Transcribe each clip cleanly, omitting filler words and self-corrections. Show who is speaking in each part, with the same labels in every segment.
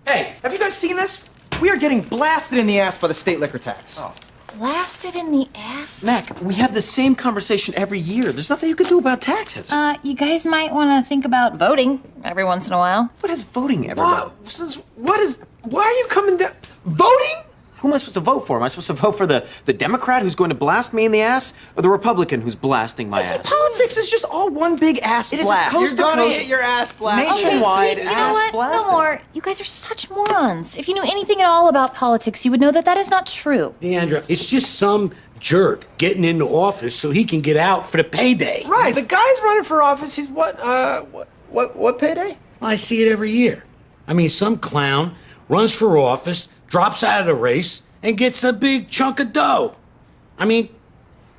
Speaker 1: Hey, have you guys seen this? We are getting blasted in the ass by the state liquor tax.
Speaker 2: Oh. Blasted in the ass?
Speaker 1: Mac, we have the same conversation every year. There's nothing you can do about taxes.
Speaker 2: You guys might want to think about voting every once in a while.
Speaker 1: What has voting ever done? Why are you coming down? Voting? Who am I supposed to vote for? Am I supposed to vote for the Democrat who's going to blast me in the ass, or the Republican who's blasting my ass?
Speaker 3: Politics is just all one big ass blast.
Speaker 1: You're gonna hit your ass blast. Nationwide ass blasting.
Speaker 2: No more. You guys are such morons. If you knew anything at all about politics, you would know that that is not true.
Speaker 4: Deandra, it's just some jerk getting into office so he can get out for the payday.
Speaker 1: Right, the guy's running for office. He's what payday?
Speaker 4: I see it every year. I mean, some clown runs for office, drops out of the race, and gets a big chunk of dough. I mean,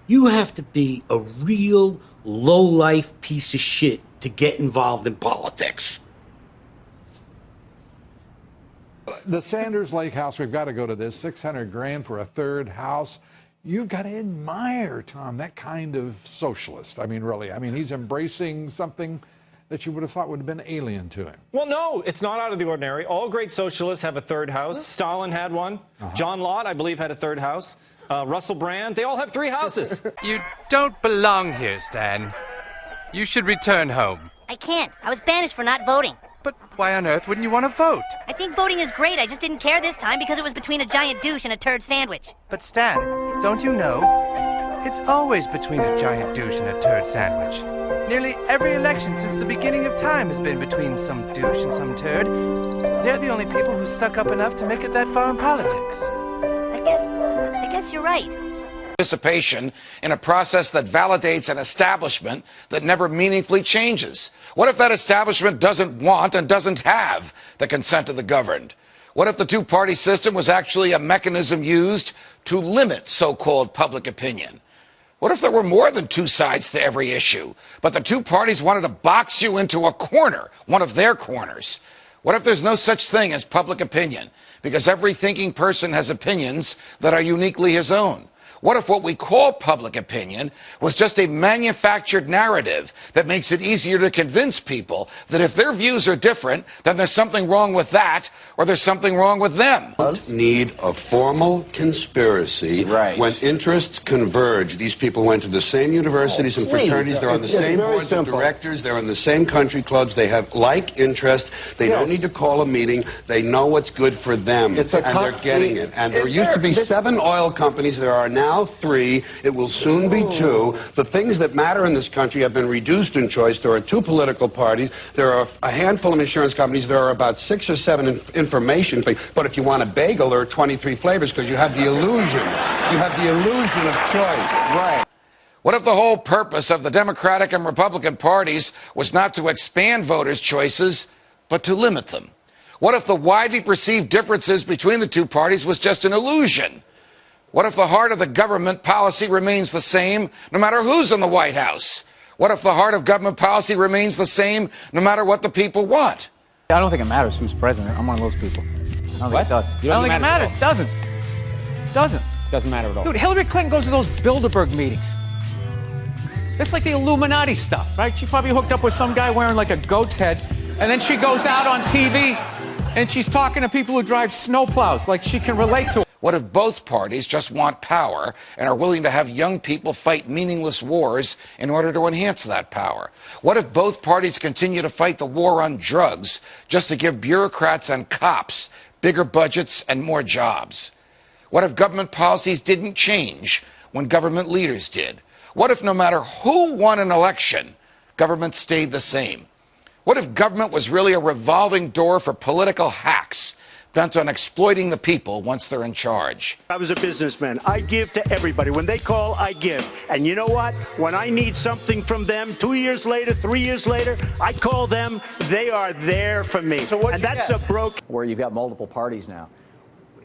Speaker 4: you have to be a real low-life piece of shit to get involved in politics.
Speaker 5: The Sanders Lake house, we've got to go to this, $600,000 for a third house. You've got to admire, Tom, that kind of socialist. I mean, really. I mean, he's embracing something that you would have thought would have been alien to him.
Speaker 6: Well, no, it's not out of the ordinary. All great socialists have a third house. Stalin had one. John Lott, I believe, had a third house. Russell Brand, they all have 3 houses.
Speaker 7: You don't belong here, Stan. You should return home.
Speaker 8: I can't. I was banished for not voting.
Speaker 7: But why on earth wouldn't you want to vote?
Speaker 8: I think voting is great. I just didn't care this time because it was between a giant douche and a turd sandwich.
Speaker 7: But Stan, don't you know? It's always between a giant douche and a turd sandwich. Nearly every election since the beginning of time has been between some douche and some turd. They're the only people who suck up enough to make it that far in politics.
Speaker 8: I guess you're right.
Speaker 9: Participation in a process that validates an establishment that never meaningfully changes. What if that establishment doesn't want and doesn't have the consent of the governed? What if the two-party system was actually a mechanism used to limit so-called public opinion? What if there were more than 2 sides to every issue, but the 2 parties wanted to box you into a corner, one of their corners? What if there's no such thing as public opinion, because every thinking person has opinions that are uniquely his own? What if what we call public opinion was just a manufactured narrative that makes it easier to convince people that if their views are different, then there's something wrong with that, or there's something wrong with them?
Speaker 10: Need a formal conspiracy when interests converge. These people went to the same universities and fraternities. They're on the same boards of directors. They're in the same country clubs. They have like interests. They don't need to call a meeting. They know what's good for them, and they're getting it. And there used to be 7 oil companies. There are now 3. It will soon be 2. The things that matter in this country have been reduced in choice. There are 2 political parties. There are a handful of insurance companies. There are about 6 or 7 information things. But if you want a bagel, there are 23 flavors because you have the illusion. You have the illusion of choice. Right.
Speaker 9: What if the whole purpose of the Democratic and Republican parties was not to expand voters' choices, but to limit them? What if the widely perceived differences between the 2 parties was just an illusion? What if the heart of the government policy remains the same no matter who's in the White House? What if the heart of government policy remains the same no matter what the people want?
Speaker 11: I don't think it matters who's president. I'm one of those people. I don't think it does.
Speaker 7: I don't think it matters. It doesn't. It doesn't.
Speaker 11: Doesn't matter at all.
Speaker 7: Dude, Hillary Clinton goes to those Bilderberg meetings. It's like the Illuminati stuff, right? She probably hooked up with some guy wearing like a goat's head, and then she goes out on TV and she's talking to people who drive snowplows like she can relate to.
Speaker 9: What if both parties just want power and are willing to have young people fight meaningless wars in order to enhance that power? What if both parties continue to fight the war on drugs just to give bureaucrats and cops bigger budgets and more jobs? What if government policies didn't change when government leaders did? What if no matter who won an election, government stayed the same? What if government was really a revolving door for political hacks bent on exploiting the people once they're in charge?
Speaker 12: I was a businessman. I give to everybody. When they call, I give. And you know what? When I need something from them, 2 years later, 3 years later, I call them. They are there for me. So and that's a broke.
Speaker 13: Where you've got multiple parties now.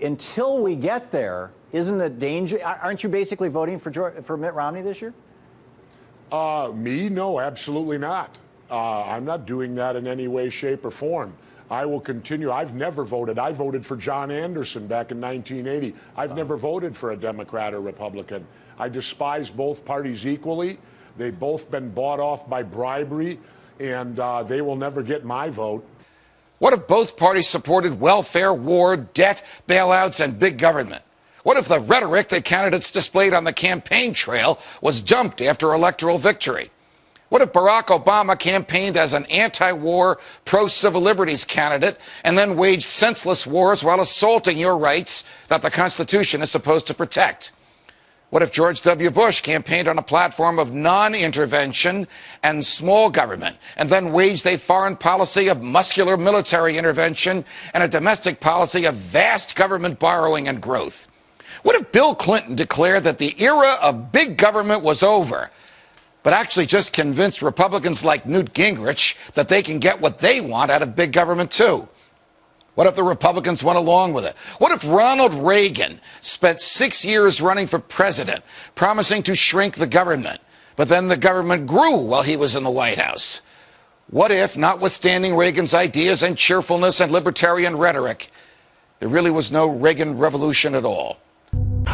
Speaker 13: Until we get there, isn't it danger? Aren't you basically voting for Mitt Romney this year?
Speaker 14: Me? No, absolutely not. I'm not doing that in any way, shape, or form. I will continue. I've never voted. I voted for John Anderson back in 1980. I've never voted for a Democrat or Republican. I despise both parties equally. They've both been bought off by bribery, and they will never get my vote.
Speaker 9: What if both parties supported welfare, war, debt, bailouts, and big government? What if the rhetoric that candidates displayed on the campaign trail was dumped after electoral victory? What if Barack Obama campaigned as an anti-war, pro-civil liberties candidate and then waged senseless wars while assaulting your rights that the Constitution is supposed to protect? What if George W. Bush campaigned on a platform of non-intervention and small government and then waged a foreign policy of muscular military intervention and a domestic policy of vast government borrowing and growth? What if Bill Clinton declared that the era of big government was over, but actually just convinced Republicans like Newt Gingrich that they can get what they want out of big government too? What if the Republicans went along with it? What if Ronald Reagan spent 6 years running for president, promising to shrink the government, but then the government grew while he was in the White House? What if, notwithstanding Reagan's ideas and cheerfulness and libertarian rhetoric, there really was no Reagan revolution at all?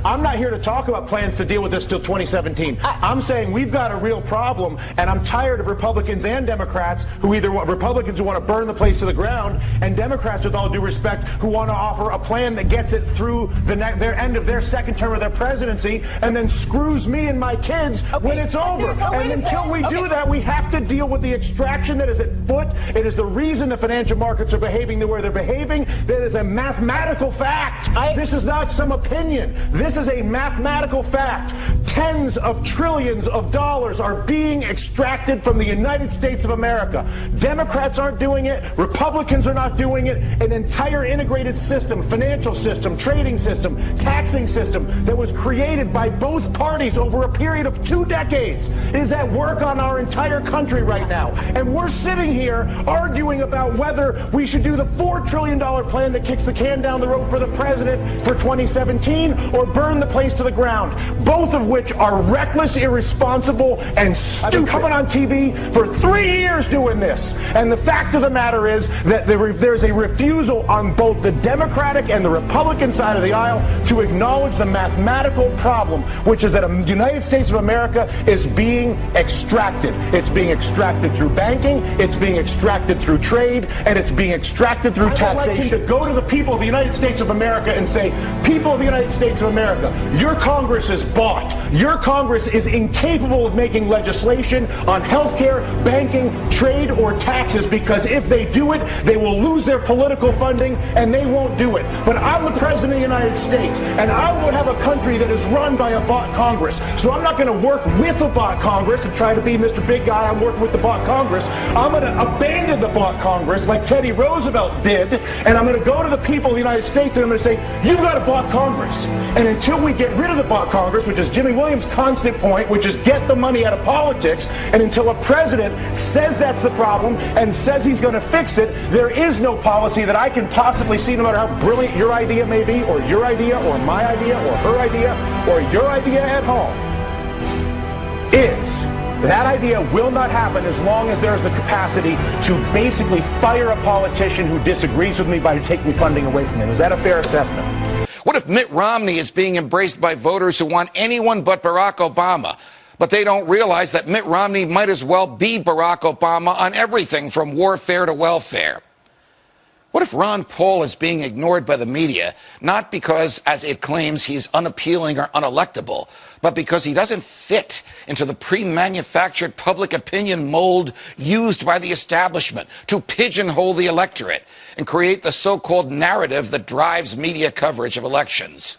Speaker 15: I'm not here to talk about plans to deal with this till 2017. I'm saying we've got a real problem, and I'm tired of Republicans and Democrats who either want Republicans who want to burn the place to the ground, and Democrats, with all due respect, who want to offer a plan that gets it through their end of their second term of their presidency and then screws me and my kids when it's over. And until we do that, we have to deal with the extraction that is at foot. It is the reason the financial markets are behaving the way they're behaving. That is a mathematical fact. This is not some opinion. This is a mathematical fact. Tens of trillions of dollars are being extracted from the United States of America. Democrats aren't doing it. Republicans are not doing it. An entire integrated system, financial system, trading system, taxing system that was created by both parties over a period of 2 decades is at work on our entire country right now. And we're sitting here arguing about whether we should do the $4 trillion plan that kicks the can down the road for the president for 2017 or burn the place to the ground, both of which are reckless, irresponsible, and stupid. I've been coming on TV for 3 years doing this, and the fact of the matter is that there's a refusal on both the Democratic and the Republican side of the aisle to acknowledge the mathematical problem, which is that the United States of America is being extracted. It's being extracted through banking, it's being extracted through trade, and it's being extracted through taxation. I'd like to go to the people of the United States of America and say, people of the United States of America, your Congress is bought. Your Congress is incapable of making legislation on health care, banking, trade, or taxes, because if they do it, they will lose their political funding and they won't do it. But I'm the President of the United States, and I will have a country that is run by a bought Congress. So I'm not going to work with a bought Congress and try to be Mr. Big Guy. I'm working with the bought Congress. I'm going to abandon the bought Congress like Teddy Roosevelt did, and I'm going to go to the people of the United States and I'm going to say, you've got a bought Congress. And until we get rid of the bought Congress, which is Jimmy Williams' constant point, which is get the money out of politics, and until a president says that's the problem and says he's going to fix it, there is no policy that I can possibly see, no matter how brilliant your idea may be, or your idea, or my idea, or her idea, or your idea at home, is that idea will not happen as long as there's the capacity to basically fire a politician who disagrees with me by taking funding away from him. Is that a fair assessment?
Speaker 9: What if Mitt Romney is being embraced by voters who want anyone but Barack Obama, but they don't realize that Mitt Romney might as well be Barack Obama on everything from warfare to welfare? What if Ron Paul is being ignored by the media, not because, as it claims, he's unappealing or unelectable, but because he doesn't fit into the pre-manufactured public opinion mold used by the establishment to pigeonhole the electorate and create the so-called narrative that drives media coverage of elections?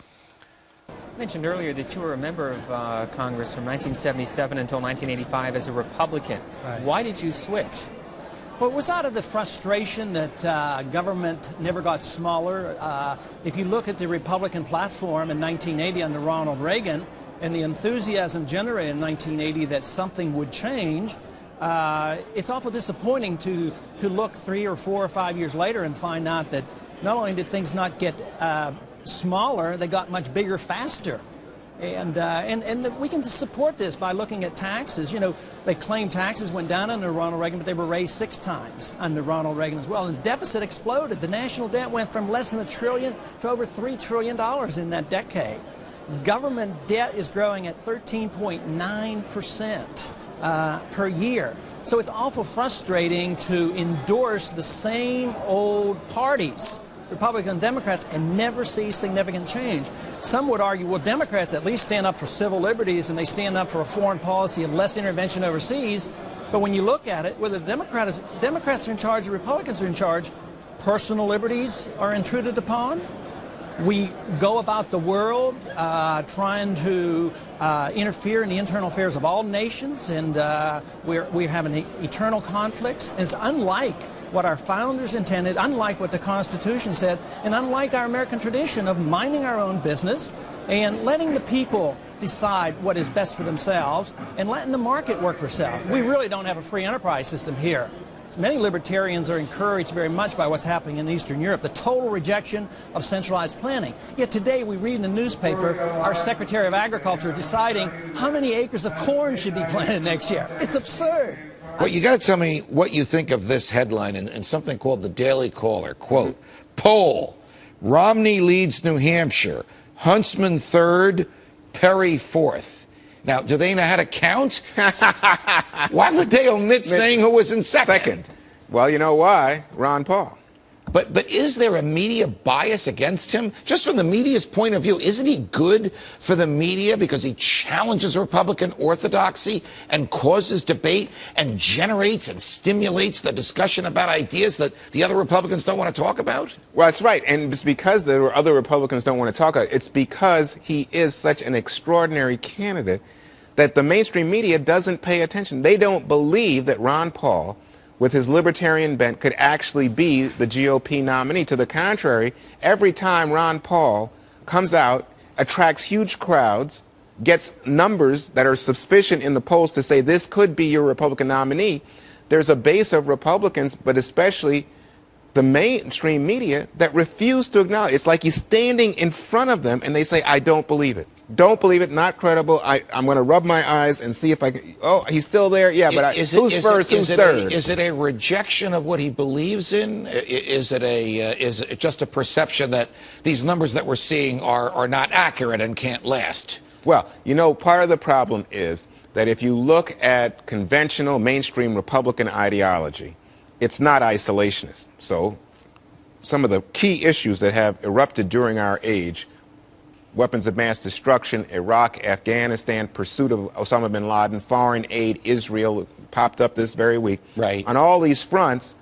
Speaker 16: You mentioned earlier that you were a member of Congress from 1977 until 1985 as a Republican. Right. Why did you switch?
Speaker 17: Well, it was out of the frustration that government never got smaller. If you look at the Republican platform in 1980 under Ronald Reagan and the enthusiasm generated in 1980 that something would change, it's awful disappointing to look 3 or 4 or 5 years later and find out that not only did things not get smaller, they got much bigger faster. And we can support this by looking at taxes. You know, they claim taxes went down under Ronald Reagan, but they were raised 6 times under Ronald Reagan as well. And the deficit exploded. The national debt went from less than $1 trillion to over $3 trillion in that decade. Government debt is growing at 13.9%. per year. So it's awful frustrating to endorse the same old parties, Republicans and Democrats, and never see significant change. Some would argue, well, Democrats at least stand up for civil liberties and they stand up for a foreign policy of less intervention overseas. But when you look at it, whether Democrats are in charge or Republicans are in charge, personal liberties are intruded upon. We go about the world trying to interfere in the internal affairs of all nations, and we're having eternal conflicts. And it's unlike what our founders intended, unlike what the Constitution said, and unlike our American tradition of minding our own business and letting the people decide what is best for themselves and letting the market work for itself. We really don't have a free enterprise system here. Many libertarians are encouraged very much by what's happening in Eastern Europe, the total rejection of centralized planning. Yet today we read in the newspaper our Secretary of Agriculture deciding how many acres of corn should be planted next year. It's absurd.
Speaker 9: Well, you got to tell me what you think of this headline in something called the Daily Caller. Quote, poll, Romney leads New Hampshire, Huntsman third, Perry fourth. Now, do they know how to count? Why would they omit saying who was in second?
Speaker 18: Well, you know why? Ron Paul.
Speaker 9: But is there a media bias against him? Just from the media's point of view, isn't he good for the media because he challenges Republican orthodoxy and causes debate and generates and stimulates the discussion about ideas that the other Republicans don't want to talk about?
Speaker 18: Well, that's right. And it's because the other Republicans don't want to talk about it. It's because he is such an extraordinary candidate that the mainstream media doesn't pay attention. They don't believe that Ron Paul, with his libertarian bent, could actually be the GOP nominee. To the contrary, every time Ron Paul comes out, attracts huge crowds, gets numbers that are sufficient in the polls to say this could be your Republican nominee, there's a base of Republicans, but especially the mainstream media, that refuse to acknowledge. It's like he's standing in front of them and they say, I don't believe it. Don't believe it, not credible. I'm going to rub my eyes and see if I can. Oh, he's still there? Yeah, but who's first, who's third?
Speaker 9: Is it a rejection of what he believes in? Is it just a perception that these numbers that we're seeing are not accurate and can't last?
Speaker 18: Well, you know, part of the problem is that if you look at conventional mainstream Republican ideology, it's not isolationist. So some of the key issues that have erupted during our age, weapons of mass destruction, Iraq, Afghanistan, pursuit of Osama bin Laden, foreign aid, Israel, popped up this very week.
Speaker 9: Right.
Speaker 18: On all these fronts,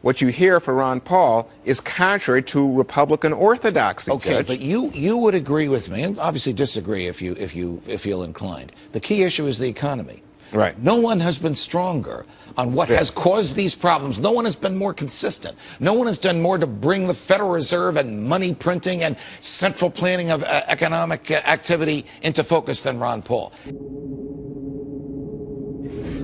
Speaker 18: what you hear for Ron Paul is contrary to Republican orthodoxy.
Speaker 9: Okay,
Speaker 18: Judge.
Speaker 9: but you would agree with me, and obviously disagree if you feel inclined. The key issue is the economy.
Speaker 18: Right.
Speaker 9: No one has been stronger on what has caused these problems. No one has been more consistent. No one has done more to bring the Federal Reserve and money printing and central planning of economic activity into focus than Ron Paul.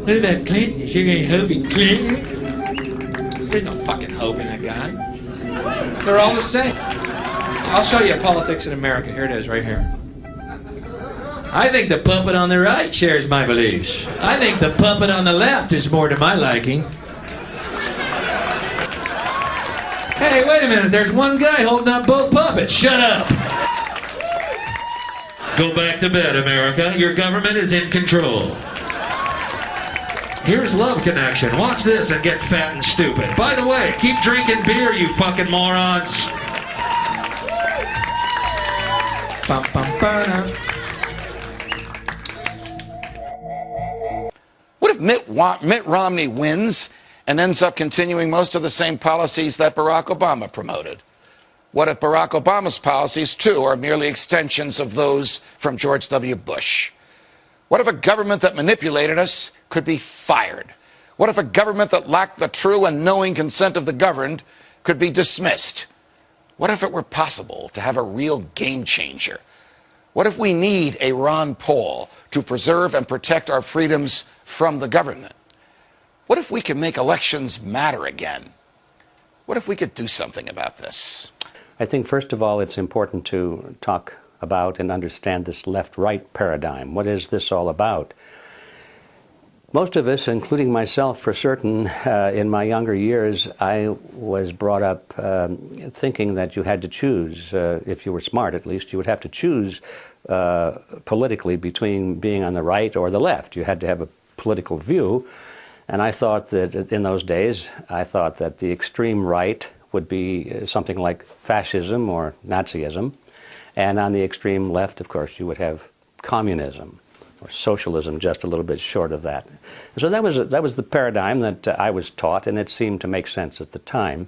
Speaker 19: What about Clinton? Is there any hope in Clinton? There's no fucking hope in that guy. They're all the same. I'll show you politics in America. Here it is, right here. I think the puppet on the right shares my beliefs. I think the puppet on the left is more to my liking. Hey, wait a minute. There's one guy holding up both puppets. Shut up. Go back to bed, America. Your government is in control. Here's Love Connection. Watch this and get fat and stupid. By the way, keep drinking beer, you fucking morons. Bum, bum, ba-da.
Speaker 9: What if Mitt Romney wins and ends up continuing most of the same policies that Barack Obama promoted? What if Barack Obama's policies, too, are merely extensions of those from George W. Bush? What if a government that manipulated us could be fired? What if a government that lacked the true and knowing consent of the governed could be dismissed? What if it were possible to have a real game changer? What if we need a Ron Paul to preserve and protect our freedoms from the government? What if we could make elections matter again? What if we could do something about this?
Speaker 20: I think, first of all, it's important to talk about and understand this left-right paradigm. What is this all about? Most of us, including myself for certain, in my younger years, I was brought up thinking that you had to choose, if you were smart at least, you would have to choose politically between being on the right or the left. You had to have a political view. And I thought that in those days, I thought that the extreme right would be something like fascism or Nazism. And on the extreme left, of course, you would have communism or socialism, just a little bit short of that. So that was the paradigm that I was taught, and it seemed to make sense at the time.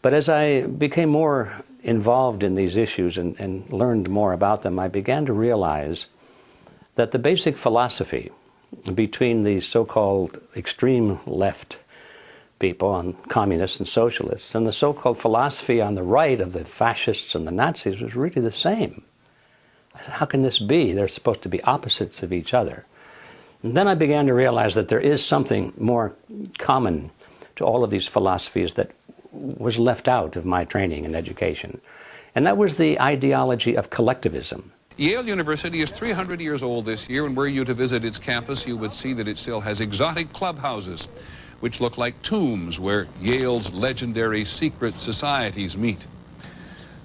Speaker 20: But as I became more involved in these issues and learned more about them, I began to realize that the basic philosophy between these so-called extreme left people, on communists and socialists, and the so-called philosophy on the right of the fascists and the Nazis was really the same. I said, how can this be? They're supposed to be opposites of each other. And then I began to realize that there is something more common to all of these philosophies that was left out of my training and education. And that was the ideology of collectivism.
Speaker 21: Yale University is 300 years old this year, and were you to visit its campus, you would see that it still has exotic clubhouses, which look like tombs where Yale's legendary secret societies meet.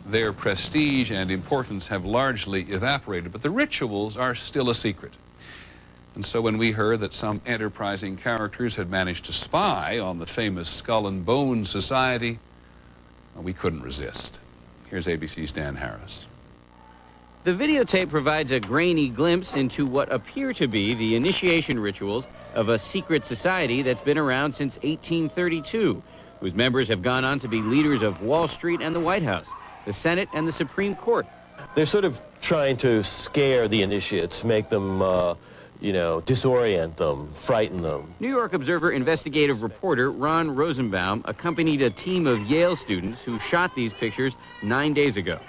Speaker 21: Their prestige and importance have largely evaporated, but the rituals are still a secret. And so when we heard that some enterprising characters had managed to spy on the famous Skull and Bones Society, well, we couldn't resist. Here's ABC's Dan Harris.
Speaker 22: The videotape provides a grainy glimpse into what appear to be the initiation rituals of a secret society that's been around since 1832, whose members have gone on to be leaders of Wall Street and the White House, the Senate and the Supreme Court.
Speaker 23: They're sort of trying to scare the initiates, make them, disorient them, frighten them.
Speaker 22: New York Observer investigative reporter Ron Rosenbaum accompanied a team of Yale students who shot these pictures 9 days ago.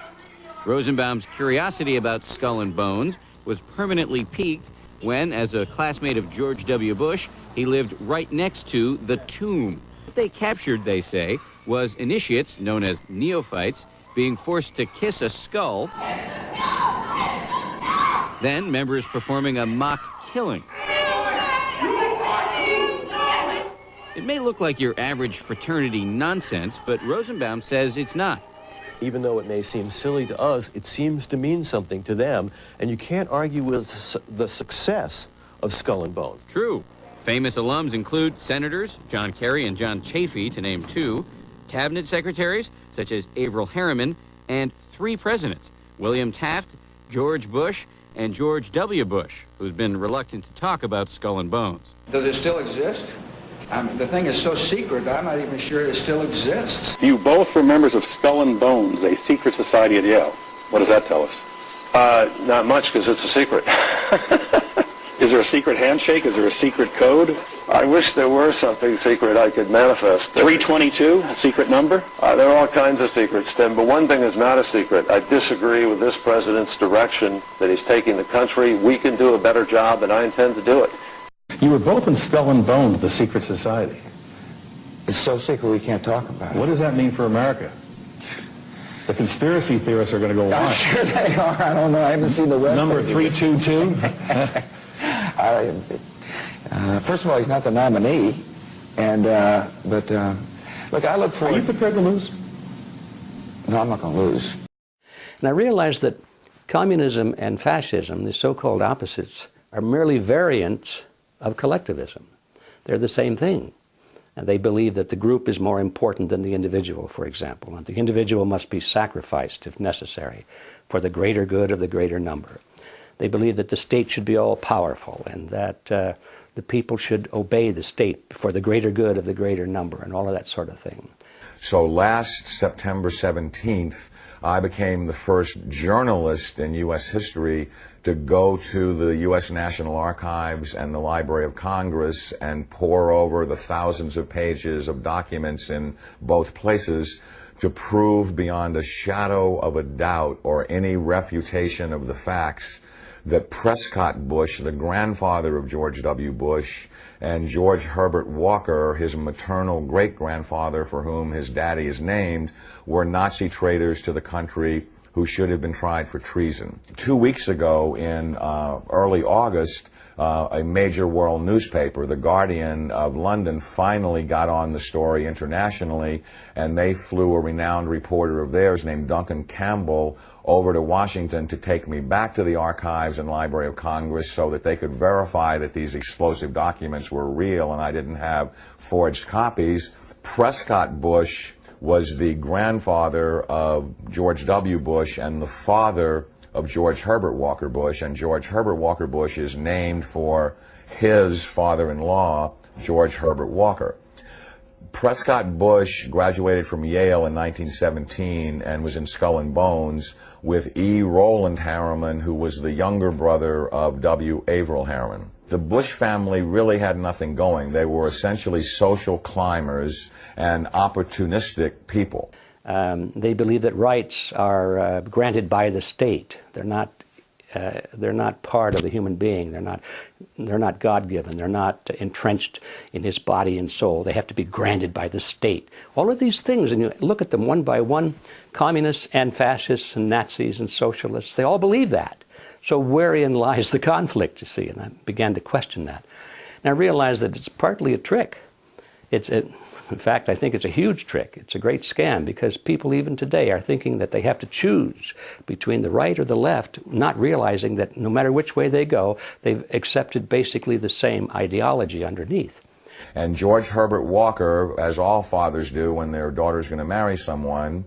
Speaker 22: Rosenbaum's curiosity about Skull and Bones was permanently piqued when, as a classmate of George W. Bush, he lived right next to the tomb. What they captured, they say, was initiates, known as neophytes, being forced to kiss a skull, then members performing a mock killing. It may look like your average fraternity nonsense, but Rosenbaum says it's not.
Speaker 23: Even though it may seem silly to us, it seems to mean something to them, and you can't argue with the success of Skull and Bones.
Speaker 22: True. Famous alums include senators John Kerry and John Chafee, to name two, cabinet secretaries such as Averell Harriman, and 3 presidents, William Taft, George Bush, and George W. Bush, who's been reluctant to talk about Skull and Bones.
Speaker 24: Does it still exist? The thing is so secret that I'm not even sure it still exists.
Speaker 25: You both were members of Skull and Bones, a secret society at Yale. What does that tell us?
Speaker 26: Not much, because it's a secret.
Speaker 25: Is there a secret handshake? Is there a secret code?
Speaker 26: I wish there were something secret I could manifest.
Speaker 25: 322, a secret number?
Speaker 26: There are all kinds of secrets, Tim, but one thing is not a secret. I disagree with this president's direction that he's taking the country. We can do a better job, and I intend to do it.
Speaker 25: You were both in Skull and Bones, the secret society.
Speaker 26: It's so secret we can't talk about it.
Speaker 25: What does that mean for America? The conspiracy theorists are going to go
Speaker 26: I'm
Speaker 25: on.
Speaker 26: sure they are. I don't know. I haven't seen the web.
Speaker 25: Number 322?
Speaker 26: First of all, he's not the nominee. And, look, I look forward...
Speaker 25: Are you prepared to lose?
Speaker 26: No, I'm not going to lose.
Speaker 20: And I realized that communism and fascism, the so-called opposites, are merely variants of collectivism. They're the same thing. And they believe that the group is more important than the individual, for example. And the individual must be sacrificed, if necessary, for the greater good of the greater number. They believe that the state should be all-powerful and that the people should obey the state for the greater good of the greater number and all of that sort of thing.
Speaker 27: So last September 17th, I became the first journalist in U.S. history to go to the U.S. National Archives and the Library of Congress and pore over the thousands of pages of documents in both places to prove beyond a shadow of a doubt or any refutation of the facts that Prescott Bush, the grandfather of George W. Bush, and George Herbert Walker, his maternal great-grandfather for whom his daddy is named, were Nazi traitors to the country who should have been tried for treason. 2 weeks ago, in early August, a major world newspaper, The Guardian of London, finally got on the story internationally, and they flew a renowned reporter of theirs named Duncan Campbell over to Washington to take me back to the archives and Library of Congress so that they could verify that these explosive documents were real and I didn't have forged copies. Prescott Bush was the grandfather of George W. Bush and the father of George Herbert Walker Bush, and George Herbert Walker Bush is named for his father-in-law, George Herbert Walker. Prescott Bush graduated from Yale in 1917 and was in Skull and Bones with E. Roland Harriman, who was the younger brother of W. Averill Harriman. The Bush family really had nothing going. They were essentially social climbers and opportunistic people.
Speaker 20: They believe that rights are granted by the state. They're not part of the human being. They're not God-given. They're not entrenched in his body and soul. They have to be granted by the state. All of these things, and you look at them one by one, communists and fascists and Nazis and socialists, they all believe that. So wherein lies the conflict, you see? And I began to question that. And I realized that it's partly a trick. In fact, I think it's a huge trick. It's a great scam because people even today are thinking that they have to choose between the right or the left, not realizing that no matter which way they go, they've accepted basically the same ideology underneath.
Speaker 27: And George Herbert Walker, as all fathers do when their daughter's going to marry someone,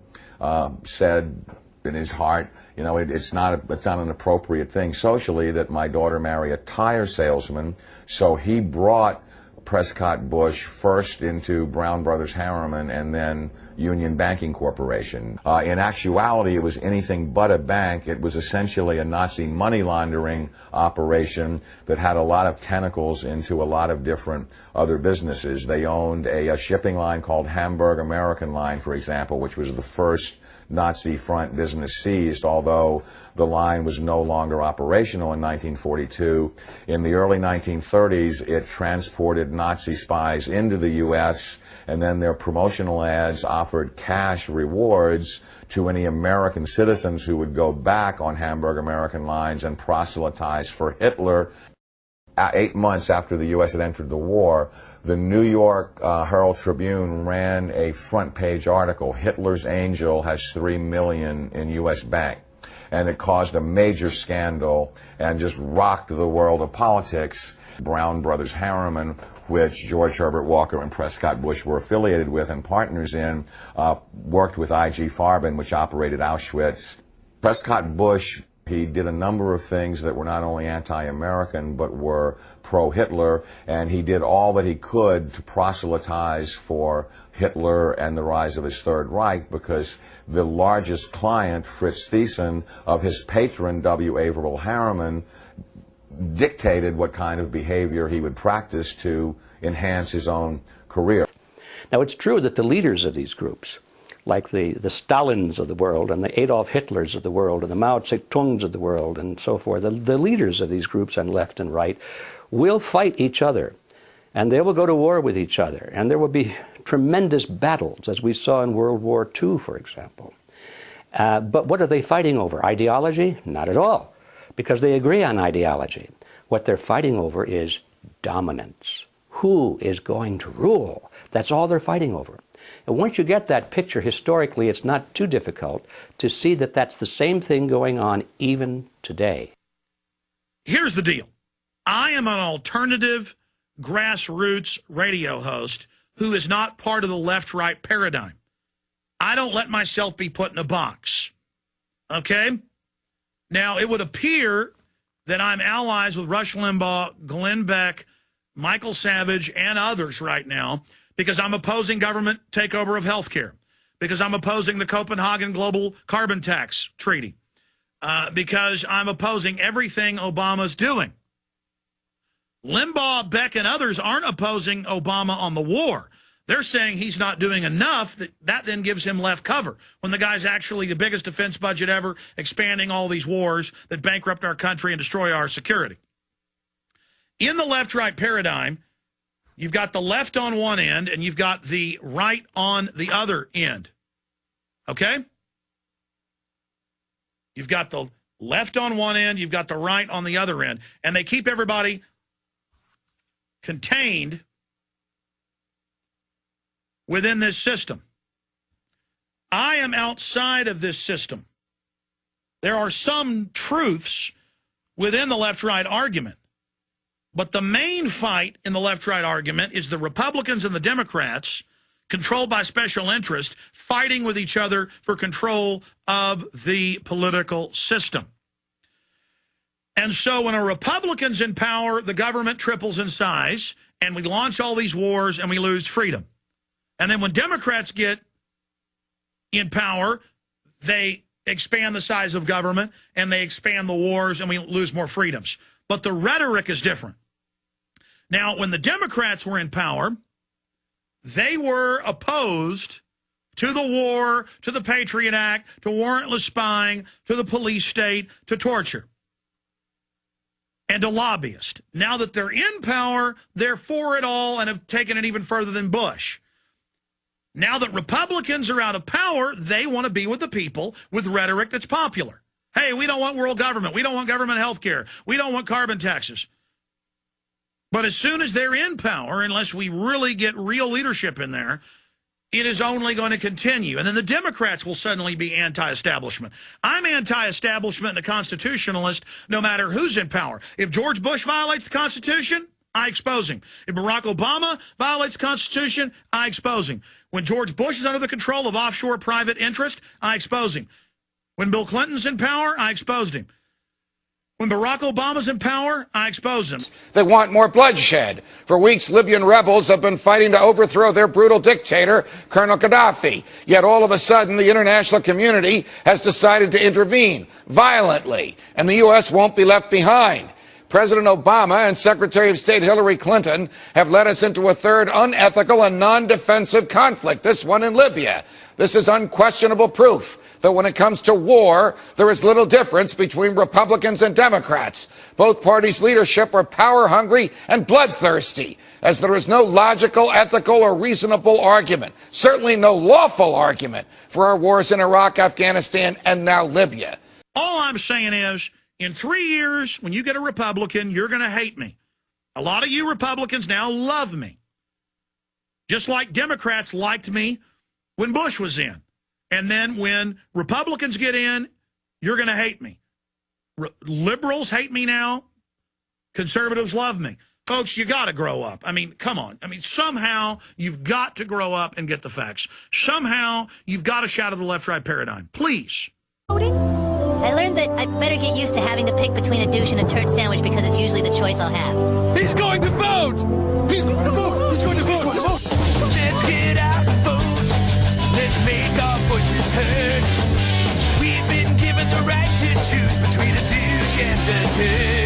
Speaker 27: said in his heart, you know, it's not an appropriate thing socially that my daughter marry a tire salesman. So he brought Prescott Bush first into Brown Brothers Harriman and then Union Banking Corporation. In actuality, it was anything but a bank. It was essentially a Nazi money laundering operation that had a lot of tentacles into a lot of different other businesses. They owned a shipping line called Hamburg American Line, for example, which was the first Nazi front business seized, although the line was no longer operational in 1942. In the early 1930s, it transported Nazi spies into the U.S., and then their promotional ads offered cash rewards to any American citizens who would go back on Hamburg American lines and proselytize for Hitler. 8 months after the U.S. had entered the war, the New York Herald Tribune ran a front-page article, Hitler's Angel has $3 million in U.S. bank. And it caused a major scandal and just rocked the world of politics. Brown Brothers Harriman, which George Herbert Walker and Prescott Bush were affiliated with and partners in, worked with I.G. Farben, which operated Auschwitz. Prescott Bush, he did a number of things that were not only anti-American, but were pro-Hitler, and he did all that he could to proselytize for Hitler and the rise of his Third Reich, because the largest client, Fritz Thyssen, of his patron, W. Averill Harriman, dictated what kind of behavior he would practice to enhance his own career.
Speaker 20: Now, it's true that the leaders of these groups, like the Stalins of the world and the Adolf Hitlers of the world and the Mao Zedongs of the world and so forth, the leaders of these groups on left and right will fight each other, and they will go to war with each other, and there will be tremendous battles, as we saw in World War II, for example. But what are they fighting over? Ideology? Not at all, because they agree on ideology. What they're fighting over is dominance. Who is going to rule? That's all they're fighting over. And once you get that picture historically, it's not too difficult to see that that's the same thing going on even today.
Speaker 1: Here's the deal. I am an alternative grassroots radio host who is not part of the left-right paradigm. I don't let myself be put in a box. Okay? Now, it would appear that I'm allies with Rush Limbaugh, Glenn Beck, Michael Savage, and others right now because I'm opposing government takeover of health care, because I'm opposing the Copenhagen Global Carbon Tax Treaty, because I'm opposing everything Obama's doing. Limbaugh, Beck, and others aren't opposing Obama on the war. They're saying he's not doing enough. That then gives him left cover when the guy's actually the biggest defense budget ever, expanding all these wars that bankrupt our country and destroy our security. In the left-right paradigm, you've got the left on one end and you've got the right on the other end. Okay? You've got the left on one end, you've got the right on the other end, and they keep everybody contained within this system. I am outside of this system. There are some truths within the left-right argument. But the main fight in the left-right argument is the Republicans and the Democrats, controlled by special interest, fighting with each other for control of the political system. And so when a Republican's in power, the government triples in size, and we launch all these wars, and we lose freedom. And then when Democrats get in power, they expand the size of government, and they expand the wars, and we lose more freedoms. But the rhetoric is different. Now, when the Democrats were in power, they were opposed to the war, to the Patriot Act, to warrantless spying, to the police state, to torture, and to lobbyists. Now that they're in power, they're for it all and have taken it even further than Bush. Now that Republicans are out of power, they want to be with the people with rhetoric that's popular. Hey, we don't want world government. We don't want government health care. We don't want carbon taxes. But as soon as they're in power, unless we really get real leadership in there, it is only going to continue. And then the Democrats will suddenly be anti-establishment. I'm anti-establishment and a constitutionalist no matter who's in power. If George Bush violates the Constitution, I expose him. If Barack Obama violates the Constitution, I expose him. When George Bush is under the control of offshore private interest, I expose him. When Bill Clinton's in power, I exposed him. When Barack Obama's in power, I expose him.
Speaker 9: They want more bloodshed. For weeks, Libyan rebels have been fighting to overthrow their brutal dictator, Colonel Gaddafi. Yet all of a sudden, the international community has decided to intervene violently, and the U.S. won't be left behind. President Obama and Secretary of State Hillary Clinton have led us into a third unethical and non-defensive conflict, this one in Libya. This is unquestionable proof that when it comes to war, there is little difference between Republicans and Democrats. Both parties' leadership are power-hungry and bloodthirsty, as there is no logical, ethical, or reasonable argument, certainly no lawful argument, for our wars in Iraq, Afghanistan, and now Libya.
Speaker 1: All I'm saying is, in 3 years, when you get a Republican, you're going to hate me. A lot of you Republicans now love me. Just like Democrats liked me when Bush was in. And then when Republicans get in, you're going to hate me. Liberals hate me now. Conservatives love me. Folks, you got to grow up. I mean, come on. I mean, somehow you've got to grow up and get the facts. Somehow you've got to shout at the left-right paradigm. Please.
Speaker 2: I learned that I better get used to having to pick between a douche and a turd sandwich because it's usually the choice I'll have.
Speaker 3: He's going to vote! He's going to vote! He's going to vote! He's going to vote! Let's get out and vote. Let's make our voices heard. We've been given the right to choose between a douche and a turd.